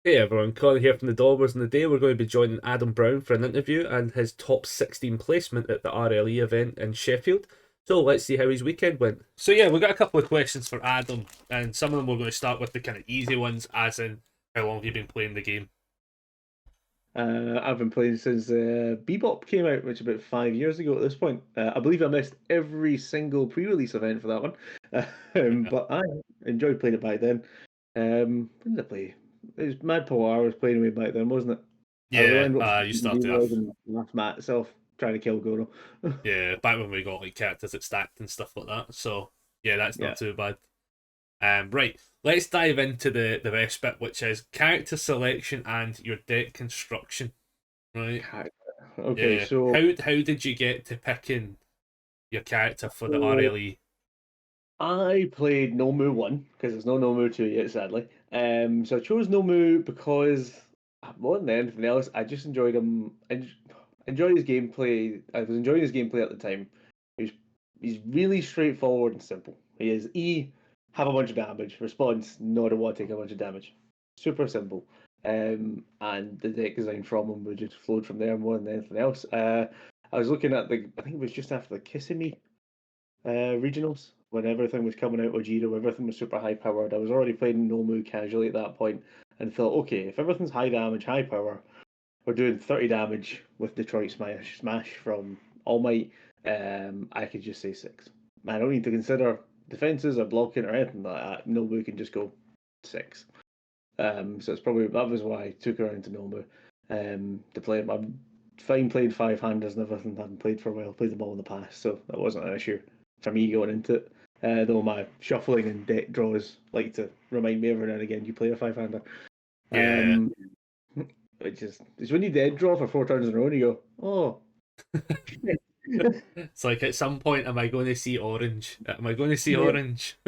Hey everyone, Colin here from the Dollars, and today we're going to be joining Adam Brown for an interview and his top 16 placement at the RLE event in Sheffield. So let's see how his weekend went. So yeah, we've got a couple of questions for Adam, and some of them we're going to start with the kind of easy ones, as in how long have you been playing the game? I've been playing since Bebop came out, which is about 5 years ago at this point. I believe I missed every single pre-release event for that one, Yeah, but I enjoyed playing it back then. When did I play? It was Mad Power was playing with me back then, wasn't it? I would yeah. end up You the started off, and laugh at itself trying to kill Goro. yeah, back when we got like characters that stacked and stuff like that. So yeah, that's Yeah. not too bad. Right, let's dive into the best bit, which is character selection and your deck construction. Right. Okay, Yeah. so How did you get to picking your character for the so RLE? I played Nomu 1 because there's no Nomu 2 yet, sadly. So I chose Nomu because more than anything else, I just enjoyed him. Enjoyed his gameplay. I was enjoying his gameplay at the time. He's he's really straightforward and simple. He is E, have a bunch of damage. Response, not a what, take a bunch of damage. Super simple. And the deck design from him would just flowed from there more than anything else. I was looking at I think it was just after the Kissimmee regionals when everything was coming out of Giro, everything was super high powered. I was already playing Nomu casually at that point and thought, okay, if everything's high damage, high power, we're doing 30 damage with Detroit Smash from All Might. I could just say six. I don't need to consider defenses or blocking or anything like that. Nomu can just go six. So it's probably that was why I took her into Nomu to play. I'm fine playing five handers and everything. I haven't played for a while. Played them all in the past, so that wasn't an issue for me going into it. Though my shuffling and deck draws like to remind me every now and again you play a five hander. Yeah. Um, which is it's when you dead draw for 4 turns in a row and you go, oh. It's like at some point, am I going to see orange? Am I going to see Yeah. orange?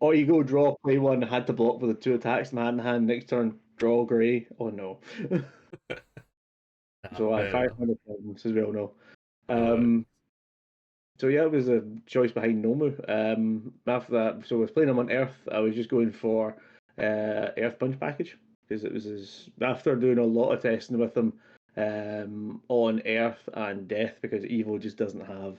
Or you go draw, play one, had to block with the two attacks in hand in hand. Next turn, draw grey. Oh no. Nah, So I fair five enough. hundred problems as we all know. Uh, Um, So yeah, it was a choice behind Nomu. After that, so I was playing him on Earth. I was just going for Earth Punch package because it was after doing a lot of testing with him on Earth and Death because Evo just doesn't have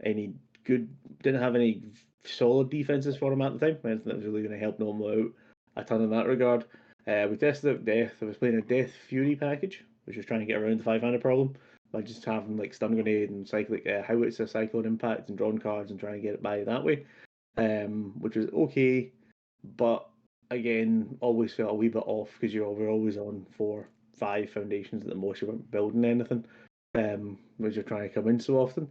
any good, didn't have any solid defenses for him at the time. Anything that was really going to help Nomu out a ton in that regard. We tested out Death. I was playing a Death Fury package, which was trying to get around the 500 problem by just having like stun grenade and cyclic how it's a cyclone impact and drawn cards and trying to get it by that way, which was okay, but again always felt a wee bit off because we're always on 4, 5 foundations at the most. You weren't building anything, which you're trying to come in so often.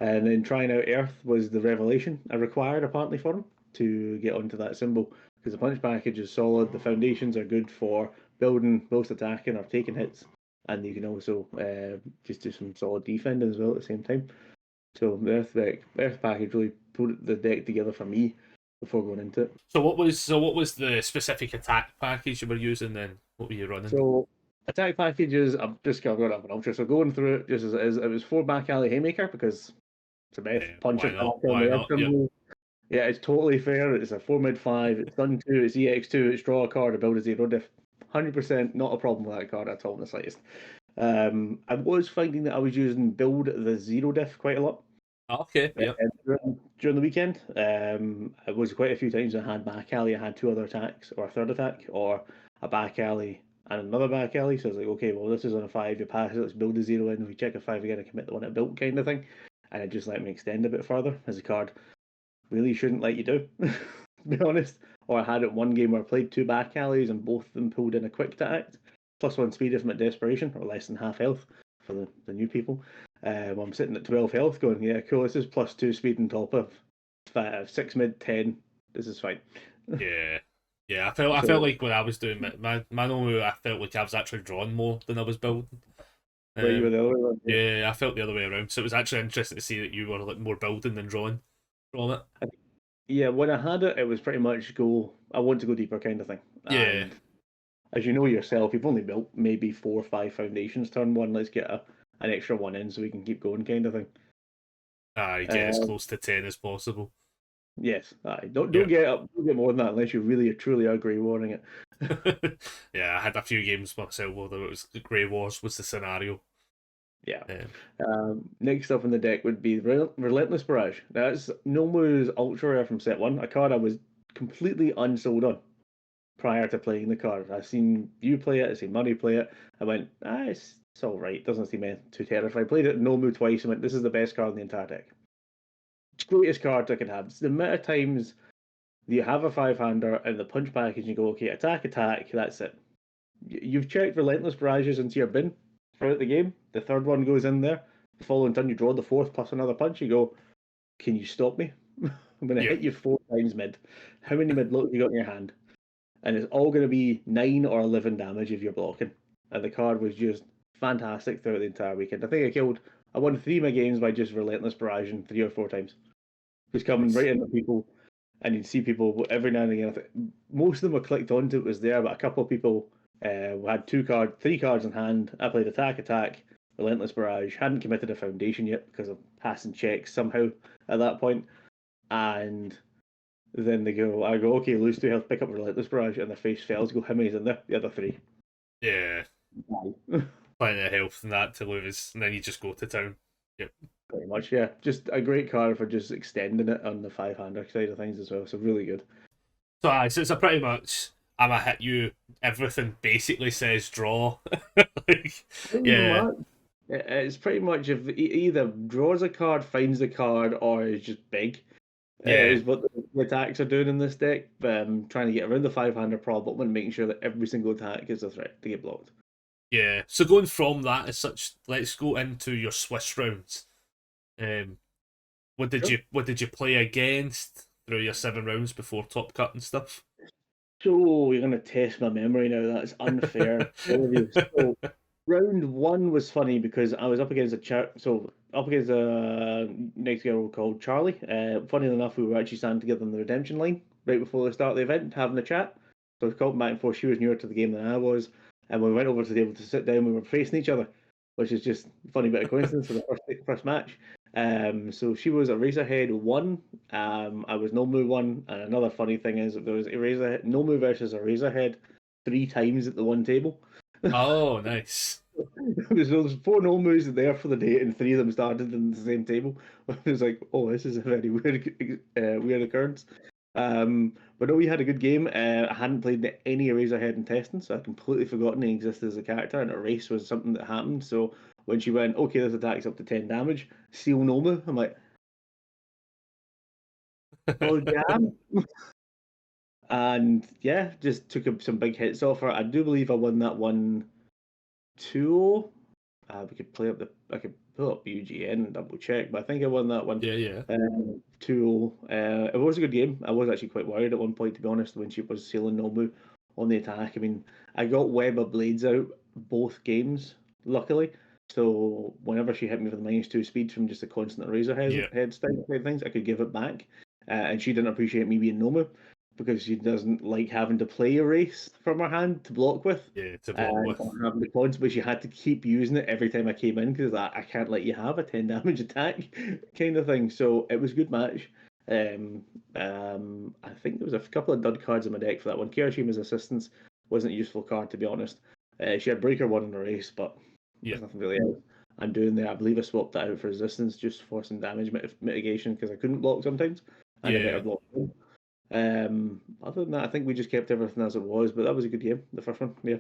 And then trying out Earth was the revelation I required apparently for him to get onto that symbol because the punch package is solid. The foundations are good for building, most attacking or taking hits, and you can also just do some solid defending as well at the same time. So the Earth package really put the deck together for me before going into it. so what was the specific attack package you were using then? What were you running? So attack packages, I'm just got up an ultra. So going through it just as it is, it was 4 back alley haymaker because it's a best Yeah, punch why it back not? on Why the edge not? Yep. symbol. Yeah, it's totally fair. It's a 4 mid 5. It's done 2. It's EX2. It's draw a card to build a zero diff. 100% not a problem with that card at all in the slightest. I was finding that I was using build the zero diff quite a lot Okay. Yep. during the weekend. It was quite a few times I had back alley. I had two other attacks or a third attack or a back alley and another back alley. So I was like, okay, well this is on a 5. You pass it. Let's build a zero in. If we check a 5 again, I commit the one it built kind of thing. And it just let me extend a bit further as a card really shouldn't let you do, to be honest. Or I had it one game where I played two back alleys and both of them pulled in a quick to act, +1 speed if I'm at desperation, or less than half health for the new people. I'm sitting at 12 health going, yeah, cool, this is +2 speed on top of 6 mid 10. This is fine. Yeah. Yeah. I felt So, like when I was doing my normal, I felt like I was actually drawing more than I was building. where you were Um, the other one. Yeah. yeah, I felt the other way around. So it was actually interesting to see that you were like more building than drawing from it. Yeah, when I had it, it was pretty much go, I want to go deeper kind of thing. Yeah. And as you know yourself, you've only built maybe 4 or 5 foundations turn one. Let's get an extra one in so we can keep going, kind of thing. I get as Uh, close to 10 as possible. Yes, aye. Don't Yeah. don't get more than that unless you really truly are grey warning it. Yeah, I had a few games myself where it was Grey Wars was the scenario. Yeah. Um, Next up in the deck would be Relentless Barrage. That's Nomu's Ultra Rare from set one, a card I was completely unsold on prior to playing the card. I've seen you play it, I've seen Murray play it. I went, it's all right. Doesn't seem too terrifying. I played it Nomu twice and went, this is the best card in the entire deck. Greatest card I could have. It's the amount of times you have a five-hander and the punch package and you go, okay, attack, attack, that's it. You've checked Relentless Barrages into your bin throughout the game. The third one goes in there. The following turn, you draw the fourth plus another punch. You go, can you stop me? I'm going to yeah. hit you 4 times mid. How many mid look you got in your hand? And it's all going to be 9 or 11 damage if you're blocking. And the card was just fantastic throughout the entire weekend. I won 3 of my games by just Relentless Barraging 3 or 4 times. Just coming Nice. right into people, and you'd see people every now and again. Most of them were clicked onto it was there, but a couple of people had 3 cards in hand. I played attack, attack, relentless barrage. Hadn't committed a foundation yet because of passing checks somehow at that point, and then I go, okay, lose 2 health, pick up relentless barrage, and their face fails. Go, how many's in there? The other 3. Yeah. Aye. Plenty of health and that to lose, and then you just go to town. Yep. Pretty much, yeah. Just a great card for just extending it on the five-hander side of things as well. So really good. So it's a pretty much I'm a hit you. Everything basically says draw. Like, yeah, It's pretty much if either draws a card, finds the card, or is just big. yeah, Is what the attacks are doing in this deck. Trying to get around the five-hander problem and making sure that every single attack is a threat to get blocked. yeah. So going from that as such, let's go into your Swiss rounds. Um, Sure. what did you play against through your 7 rounds before Top Cut and stuff? So you're gonna test my memory now. That's unfair. So round one was funny because I was up against up against a next girl called Charlie. Funny enough, we were actually standing together on the redemption line right before the start of the event, having a chat. So I was called back and forth. She was newer to the game than I was, and when we went over to the table to sit down, we were facing each other, which is just a funny bit of coincidence for the first match. So she was a Razorhead 1. I was Nomu 1, and another funny thing is there was a Nomu versus a Razorhead 3 times at the one table. Oh, nice. There's 4 Nomus there for the day, and 3 of them started in the same table. It was like, oh, this is a very weird occurrence. But no, we had a good game. I hadn't played any Razorhead in testing, so I'd completely forgotten he existed as a character, and a race was something that happened. So when she went, okay, this attack's up to 10 damage, Seal Nomu, I'm like, oh, damn. And yeah, just took some big hits off her. I do believe I won that one 2-0. We could I could pull up UGN and double check, but I think I won that one Yeah, yeah, 2-0. It was a good game. I was actually quite worried at one point, to be honest, when she was sealing Nomu on the attack. I mean, I got Web of Blades out both games, luckily. So whenever she hit me with a -2 speed from just a constant razor yeah, head style type things, I could give it back. And she didn't appreciate me being Nomu because she doesn't like having to play a race from her hand to block with yeah. To block with. or having the pods, but she had to keep using it every time I came in because I can't let you have a 10 damage attack kind of thing. So it was a good match. I think there was a couple of dud cards in my deck for that one. Kirashima's Assistance wasn't a useful card, to be honest. She had Breaker 1 in the race, but Yeah, there's nothing really else I'm doing there. I believe I swapped that out for Resistance just for some damage mitigation because I couldn't block sometimes. I had a better yeah. block. Other than that, I think we just kept everything as it was, but that was a good game, the first one. Yeah.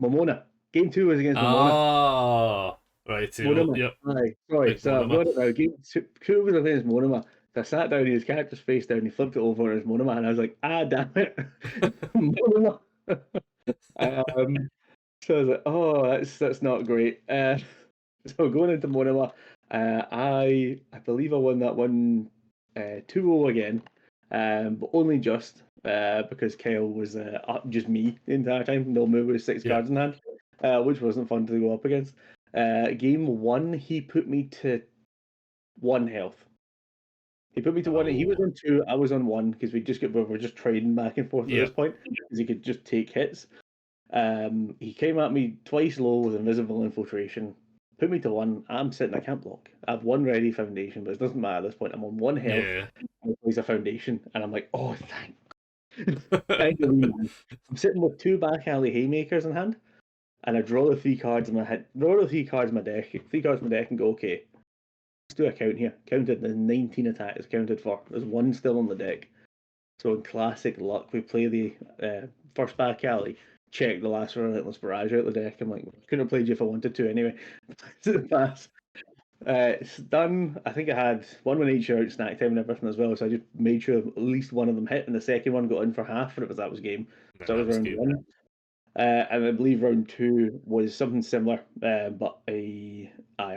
Momona. Game 2 was against Momona. Ah, right. Monoma. Yep. Aye, sorry. Big So I've Monoma. got it now. Game 2 was against Monoma. So I sat down, his character's face down, he flipped it over as Monoma, and I was like, damn it. Monoma. um, so I was like, oh, that's not great. So going into Monoma, I believe I won that one 2-0 again, but only just because Kyle was up just me the entire time. No move with 6 cards in hand, which wasn't fun to go up against. Game 1, he put me to 1 health. He put me to 1. He was Oh, on 2. I was on 1 because we were just trading back and forth at yeah, this point because he could just take hits. He came at me twice low with invisible infiltration, put me to 1. I'm sitting, I can't block. I have 1 ready foundation, but it doesn't matter at this point. I'm on 1 health. yeah. and it plays a foundation, and I'm like, oh, thank you. I'm sitting with two back alley haymakers in hand, and I draw the three cards in my head, draw the three cards in my deck, and go, okay, let's do a count here. Counted, there's 19 attacks counted for. There's one still on the deck. So in classic luck, we play the first back alley, check the last Relentless Barrage out the deck. I'm like, couldn't have played you if I wanted to anyway. Pass. It's done. I think I had one when each out, snack time and everything as well. So I just made sure at least one of them hit, and the second one got in for half, and that was game. So that was round one. And I believe round two was something similar, but I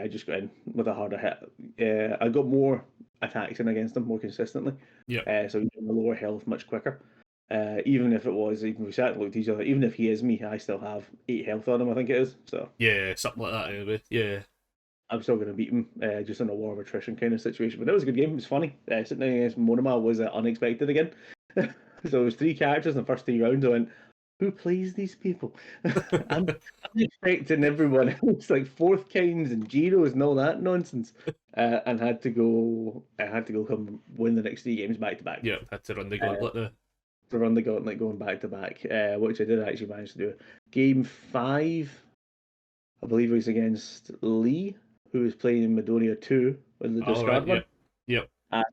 just got in with a harder hit. I got more attacks in against him more consistently. Yeah. So he's in the lower health much quicker. Even if we sat and looked at each other, even if he is me, I still have 8 health on him, I think it is. So Yeah, something like that anyway. Yeah. I'm still going to beat him, just in a war of attrition kind of situation. But that was a good game. It was funny. Sitting against Monoma was unexpected again. So it was 3 characters in the first 3 rounds. I went, who plays these people? I'm expecting everyone else, like fourth kinds and Giros and all that nonsense, and I had to go come win the next 3 games back to back. Yeah, had to run the gauntlet there. To run the gauntlet going back to back, which I did actually manage to do. Game 5, I believe it was against Lee, who was playing in Madonia 2 in the discard one. Yep. I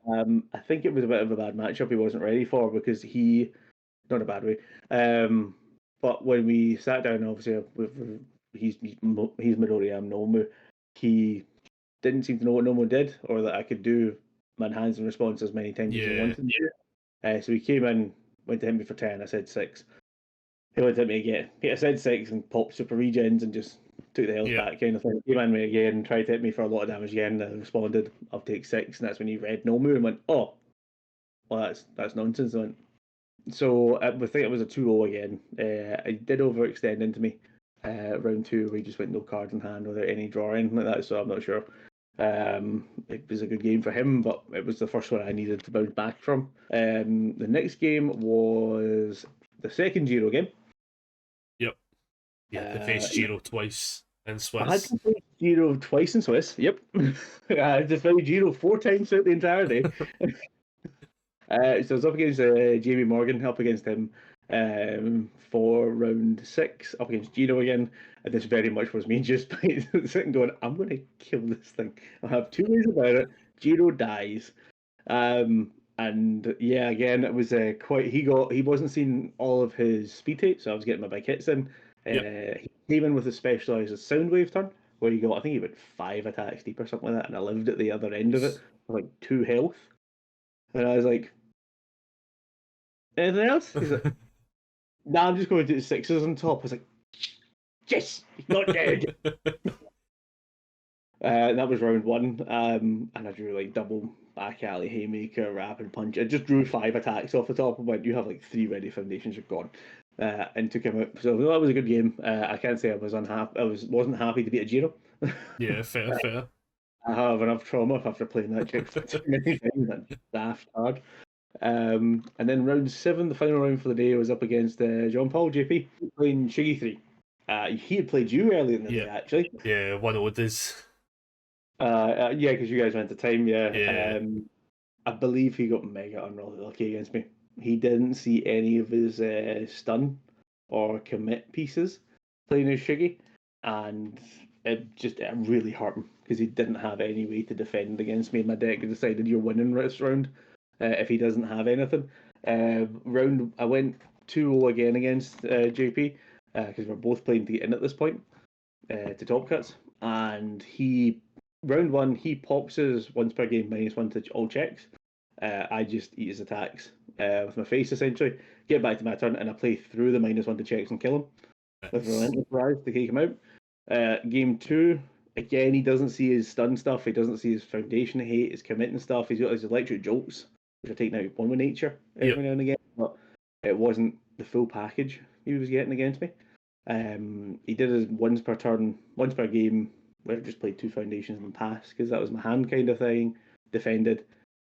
think it was a bit of a bad matchup he wasn't ready for because not a bad way. But when we sat down, obviously, he's Midori, I'm Nomu. He didn't seem to know what Nomu did, or that I could do my hands and response as many times as he wanted to. So he came in, went to hit me for 10. I said 6. He went to hit me again. I said 6 and popped super regens and just took the health back kind of thing. He came in me again, tried to hit me for a lot of damage again. I responded, I'll take 6, and that's when he read Nomu and went, oh, well, that's nonsense. I went, so I think it was a 2-0 again. I did overextend into me. Round 2, we just went no cards in hand without any drawing like that, so I'm not sure. It was a good game for him, but it was the first one I needed to bounce back from. The next game was the second Giro game. Yep. Yeah, they faced Giro twice in Swiss. I had to play Giro twice in Swiss. Yep. I had to play Giro 4 times throughout the entire day. So I was up against Jamie Morgan, up against him for round 6, up against Gino again. And this very much was me just sitting going, I'm going to kill this thing. I'll have 2 ways about it. Gino dies. And yeah, again, it was quite. He wasn't seeing all of his speed tape, so I was getting my big hits in. He came in with a specialised sound wave turn, where he got, I think he went 5 attacks deep or something like that, and I lived at the other end of it with like 2 health. And I was like, anything else? He's like, nah, I'm just going to do 6s on top. I was like, yes, he's not dead. That was round 1. And I drew like double back alley, haymaker, wrap, and punch. I just drew 5 attacks off the top and went, you have like 3 ready foundations, you're gone. And took him out. So that was a good game. I can't say I was unhappy. Wasn't happy to beat a Giro. Yeah, fair. I have enough trauma after playing that trick for too many times. That's daft hard. And then round 7, the final round for the day, was up against John Paul JP playing Shiggy 3. He had played you earlier in the day, actually. Yeah, 1-0 this. Yeah, because you guys went to time. Yeah. I believe he got mega unlucky against me. He didn't see any of his stun or commit pieces playing as Shiggy, and it really hurt him because he didn't have any way to defend against me. My deck decided you're winning this round if he doesn't have anything. I went 2-0 again against JP because we're both playing to get in at this point to top cuts, and round 1 he pops his once per game -1 to all checks. I just eat his attacks with my face essentially, get back to my turn, and I play through the -1 to checks and kill him with Relentless Rise to take him out. Game 2, again, he doesn't see his stun stuff, he doesn't see his foundation hate, his committing stuff, he's got his electric jolts, which are taking out one with nature every now and again, but it wasn't the full package he was getting against me. He did his once per game, where I just played 2 foundations and passed, because that was my hand kind of thing, defended,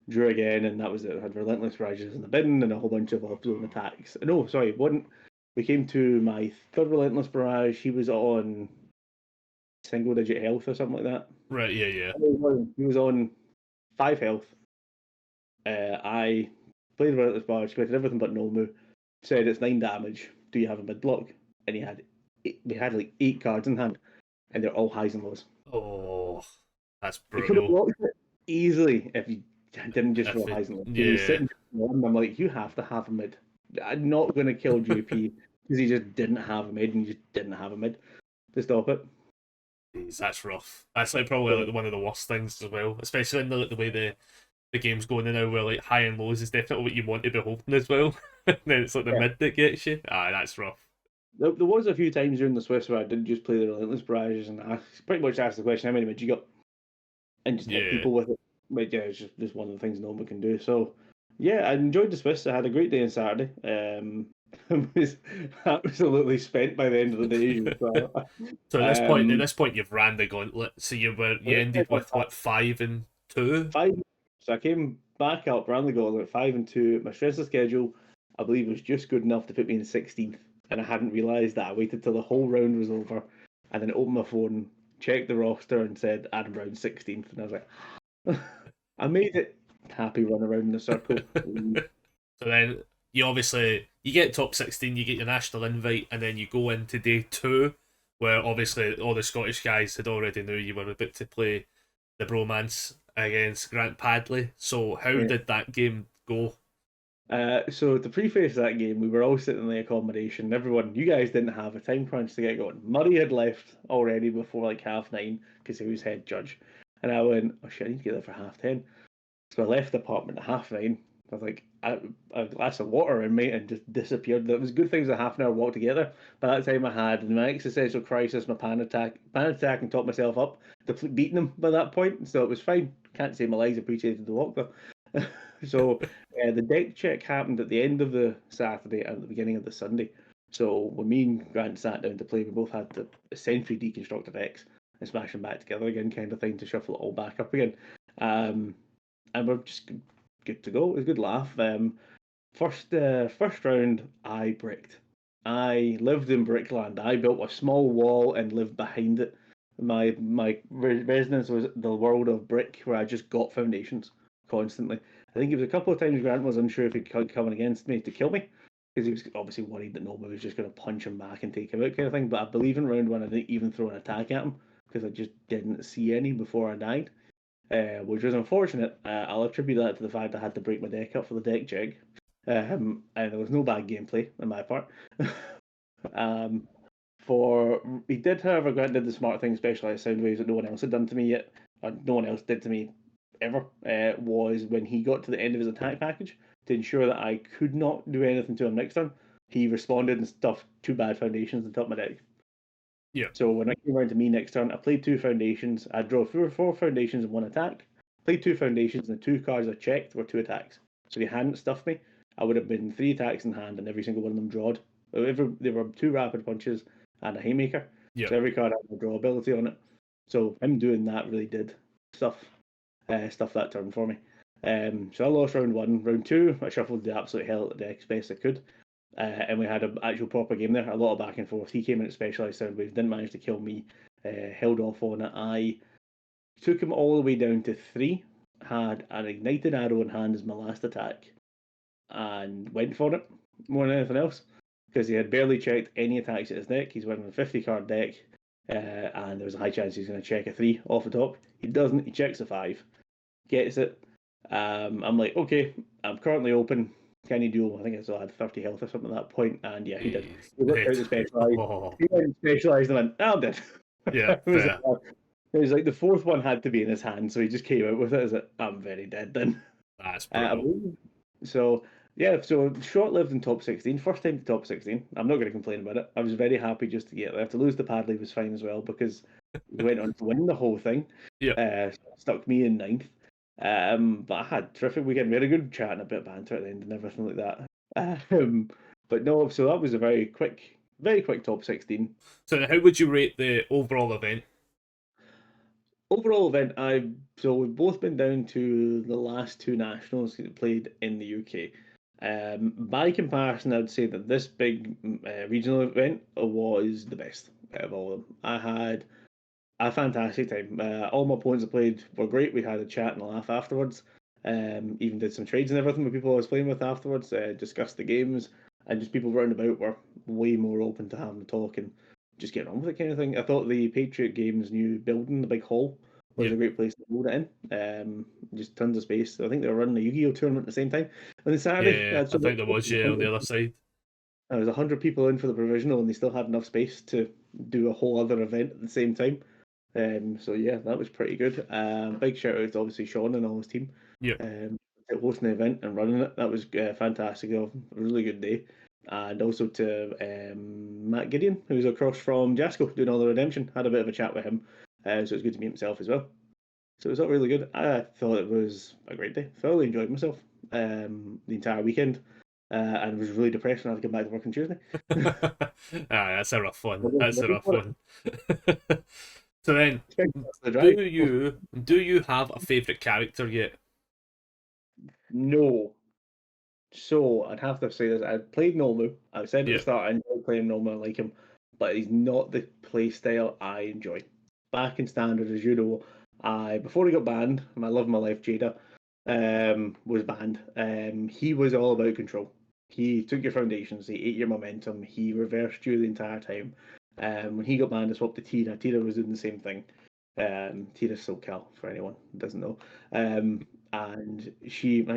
drew again, and that was it. I had Relentless Rages in the bin and a whole bunch of off-zone attacks. No, sorry, we came to my 3rd Relentless Barrage, he was on single-digit health or something like that. Right, yeah. He was on 5 health, I played Relentless Barge, collected everything but Nomu, said it's 9 damage. Do you have a mid block? And we had like 8 cards in hand, and they're all highs and lows. Oh, that's You could have brutal. blocked it easily if you didn't just If roll it, highs and lows. He was yeah, sitting there, and I'm like, you have to have a mid. I'm not going to kill JP because he just didn't have a mid, and he just didn't have a mid to stop it. geez, that's rough. That's like probably So like one of the worst things as well, especially in the way the game's going now, where like high and lows is definitely what you want to be holding as well. And then it's like the yeah, mid that gets you. Ah, that's rough. there was a few times during the Swiss where I did just play the Relentless Barrages and I pretty much asked the question, how many mids you got? And just hit Yeah. people with it. But yeah, it's just one of the things no one can do. So yeah, I enjoyed the Swiss. I had a great day on Saturday. I was absolutely spent by the end of the day. So, So at um, this point, you've ran the gauntlet. So you ended with what 5-2. 5. So I came back up, ran the gauntlet 5-2. My stress of schedule, I believe, was just good enough to put me in 16th, and I hadn't realised that. I waited till the whole round was over, and then opened my phone, checked the roster, and said Adam Brown 16th, and I was like, I made it. Happy run around in a circle. So then you get top 16, you get your national invite, and then you go into day two, where obviously all the Scottish guys had already knew you were about to play the bromance against Grant Padley. So how Yeah. did that game go? So to preface that game, we were all sitting in the accommodation. Everyone, you guys didn't have a time crunch to get going. Murray had left already before like 9:30 because he was head judge, and I went, "Oh shit, I need to get there for 10:30." So I left the apartment at 9:30. I was like, a glass of water in me and just disappeared. It was good things a half an hour walk together. By that time, I had my existential crisis, my panic attack, and taught myself up to beating them by that point. So it was fine. Can't say my legs appreciated the walk though. So the deck check happened at the end of the Saturday and at the beginning of the Sunday. So when me and Grant sat down to play, we both had to essentially deconstruct the decks and smash them back together again, kind of thing, to shuffle it all back up again. And we're just good to go. It was a good laugh. First round, I bricked. I lived in Brickland. I built a small wall and lived behind it. My residence was the world of brick, where I just got foundations constantly. I think it was a couple of times Grant was unsure if he could come against me to kill me, because he was obviously worried that nobody was just going to punch him back and take him out, kind of thing. But I believe in round one, I didn't even throw an attack at him because I just didn't see any before I died, which was unfortunate. I'll attribute that to the fact I had to break my deck up for the deck jig, and there was no bad gameplay on my part. um, for he did, however, Grant did the smart thing, specialized sound waves that no one else had done to me yet, or no one else did to me ever. Was when he got to the end of his attack package to ensure that I could not do anything to him next turn. He responded and stuffed 2 bad foundations on top of my deck. Yeah. So when I came around to me next turn, I played 2 foundations. I drew 4 foundations and 1 attack. Played 2 foundations, and the 2 cards I checked were 2 attacks. So if he hadn't stuffed me, I would have been 3 attacks in hand, and every single one of them drawed. There were 2 rapid punches and a haymaker. Yeah. So every card had a draw ability on it. So him doing that really did stuff that turn for me. So I lost round 1. Round 2, I shuffled the absolute hell out of the deck as best I could. And we had an actual proper game there, a lot of back and forth. He came in at specialized sound waves, didn't manage to kill me, held off on it. I took him all the way down to 3, had an ignited arrow in hand as my last attack, and went for it more than anything else, because he had barely checked any attacks at his deck. He's running a 50 card deck, and there was a high chance he's going to check a 3 off the top. He doesn't, he checks a 5, gets it. I'm like, okay, I'm currently open. Can you do? I think I still had 30 health or something at that point, and yeah, he did. Jeez. He worked out the specialized. Oh, He went specialized and went, oh, I'm dead. yeah, fair. It was like the 4th one had to be in his hand, so he just came out with it as a, I'm very dead then. That's brutal. So yeah, so short lived in top 16, first time to top 16. I'm not going to complain about it. I was very happy just to get there. To lose the Padley was fine as well, because he went on to win the whole thing. Yeah. Stuck me in 9th. But I had a terrific weekend. We had a good chat and a bit of banter at the end and everything like that. But no, so that was a very quick top 16. So how would you rate the overall event? Overall event, so we've both been down to the last 2 nationals played in the UK. By comparison, I'd say that this big regional event was the best out of all of them. I had a fantastic time. All my opponents I played were great. We had a chat and a laugh afterwards. Even did some trades and everything with people I was playing with afterwards. Discussed the games, and just people running about were way more open to having a talk and just getting on with it kind of thing. I thought the Patriot Games new building, the big hall, was Yeah, a great place to hold it in. Just tons of space. I think they were running a Yu-Gi-Oh tournament at the same time on the Saturday. yeah, I think there was, yeah, on the other side. There was 100 people in for the provisional, and they still had enough space to do a whole other event at the same time. So yeah, that was pretty good. Big shout out to obviously Sean and all his team, Yeah, hosting the event and running it. That was fantastic. A really good day. And also to Matt Gideon, who's across from Jasco doing all the redemption. Had a bit of a chat with him, so it's good to meet himself as well. So it was all really good. I thought it was a great day. Thoroughly enjoyed myself the entire weekend, and was really depressed when I had to come back to work on Tuesday. that's a rough one. That's a Looking rough for it. one. So then, Especially after the do drive. you have a favorite character yet? No. So I'd have to say this. I played Nomu. I said at the Yeah, start I enjoy playing Nomu. I like him, but he's not the play style I enjoy. Back in standard, as you know, I before he got banned, my love of my life, Jada, was banned. He was all about control. He took your foundations, he ate your momentum, he reversed you the entire time. When he got banned, I swapped to Tira. Tira was doing the same thing. Tira's SoCal for anyone who doesn't know. And she's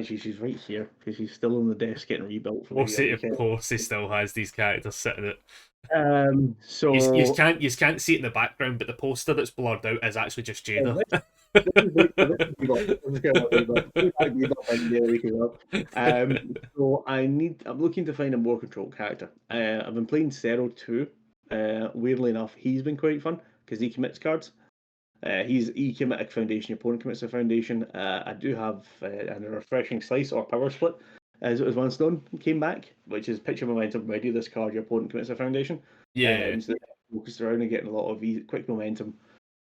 right here because she's still on the desk getting rebuilt for the of weekend. course, he still has these characters sitting at. You So can't see it in the background, but the poster that's blurred out is actually just oh, Jada. this is Bebop. This is kind of Bebop. Bring back Bebop any day of the week as well. So I'm looking to find a more control character. I've been playing Zero 2. Weirdly enough, he's been quite fun because he commits cards. He commit a foundation, your opponent commits a foundation. I do have a refreshing slice or power split, as it was one stone came back, which is picture momentum. Ready this card, your opponent commits a foundation. Yeah, So focused around and getting a lot of quick momentum.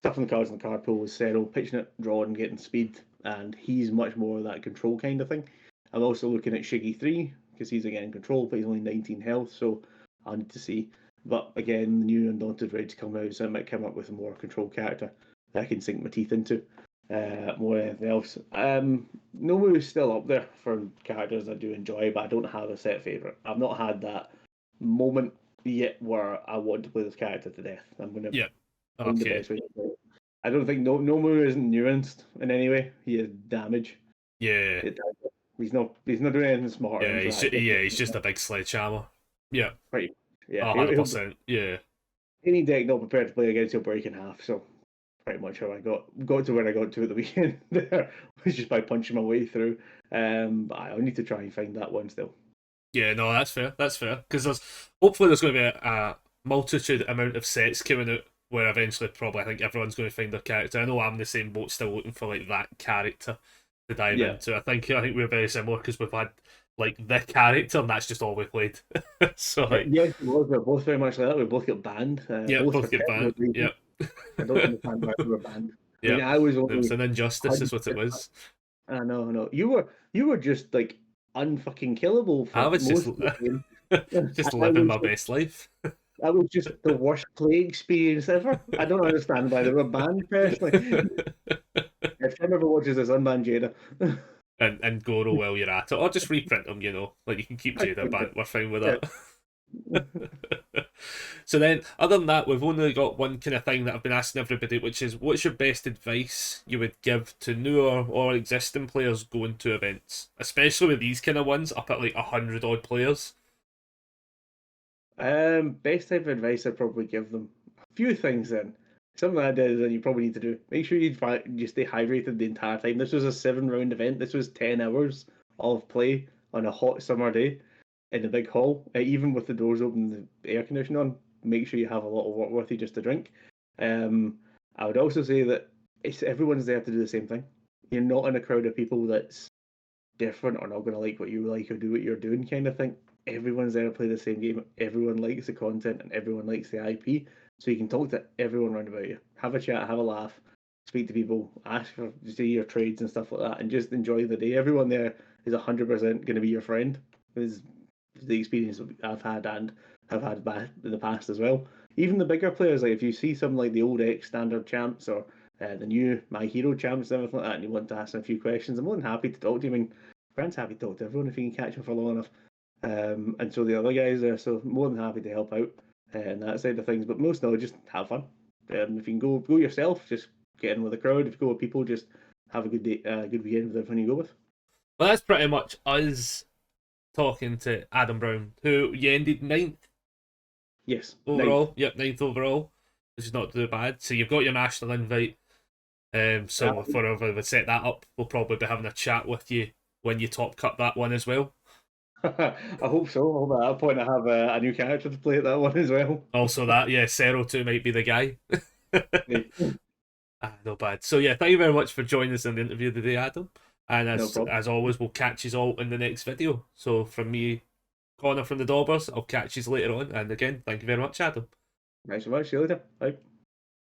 Stuffing the cards in the card pool with Cero, pitching it, drawing, getting speed, and he's much more of that control kind of thing. I'm also looking at Shiggy 3 because he's again in control, but he's only 19 health, so I need to see. But again, the new Undaunted Raid's come out, so I might come up with a more control character that I can sink my teeth into more than anything else. Nomu is still up there for characters I do enjoy, but I don't have a set favourite. I've not had that moment yet where I want to play this character to death. I'm going to yeah. find the Okay. best way to play it. I don't think Nomu isn't nuanced in any way. He is damage. Yeah, He's not doing anything smart or yeah. interactive. He's just a big sledgehammer. Yeah, Right. Yeah, 100%. Yeah, any deck not prepared to play against he'll break in half. So pretty much how I got to where I got to at the weekend there was just by punching my way through. But I need to try and find that one still. yeah. No, that's fair. That's fair. Because there's going to be a multitude amount of sets coming out where eventually probably I think everyone's going to find their character. I know I'm in the same boat, still looking for like that character to dive Yeah. into. I think we're very similar because we've had like the character and that's just all we played. So like, Yes, we're both very much like that. We both got banned, yeah, both for both get technical banned. reasons. Yeah, I don't understand why we were banned. I yeah. mean, I was It was only an injustice, is what it was. I know, I know. You were just like unfucking killable I for was just most of the game. just I living was my best life. that was just the worst play experience ever. I don't understand why they were banned personally. If Tim ever watches this, unban Jada. And Goro while you're at it, or just reprint them. Like you can keep Jada banned. We're fine with Yeah. that. So then, other than that, we've only got one kind of thing that I've been asking everybody, which is what's your best advice you would give to newer or existing players going to events, especially with these kind of ones up at like 100 odd players. Best type of advice I'd probably give them. A few things then. Something I did that you probably need to do. Make sure you stay hydrated the entire time. This was a 7 round event. This was 10 hours of play on a hot summer day in the big hall. Even with the doors open, and the air conditioning on. Make sure you have a lot of water with you just to drink. I would also say that everyone's there to do the same thing. You're not in a crowd of people that's different or not going to like what you like or do what you're doing kind of thing. Everyone's there to play the same game. Everyone likes the content and everyone likes the IP. So you can talk to everyone around about you. Have a chat, have a laugh, speak to people, ask for see your trades and stuff like that, and just enjoy the day. Everyone there is 100% going to be your friend. Is the experience I've had and have had back in the past as well. Even the bigger players, like if you see some like the old X standard champs or the new My Hero champs and everything like that, and you want to ask him a few questions, I'm more than happy to talk to you. I mean, Grant's happy to talk to everyone if you can catch him for long enough. And so the other guys are so more than happy to help out and that side of things. But most no, just have fun. If you can go yourself, just get in with the crowd. If you go with people, just have a good day, good weekend with everyone you go with. Well, that's pretty much us talking to Adam Brown, who you ended ninth Yes, ninth. overall. Yep, ninth overall, which is not too bad. So you've got your national invite. So if we're ever to set that up, we'll probably be having a chat with you when you top cut that one as well. I hope so. I hope at that point I have a new character to play at that one as well. Also, that yeah, Cero 2 might be the guy. Hey, Not bad. So yeah, thank you very much for joining us in the interview today, Adam. And no as problem. as always, we'll catch you all in the next video. So from me, Connor from the Daubers, I'll catch you later on. And again, thank you very much, Adam. Thanks so much. See you later. Bye.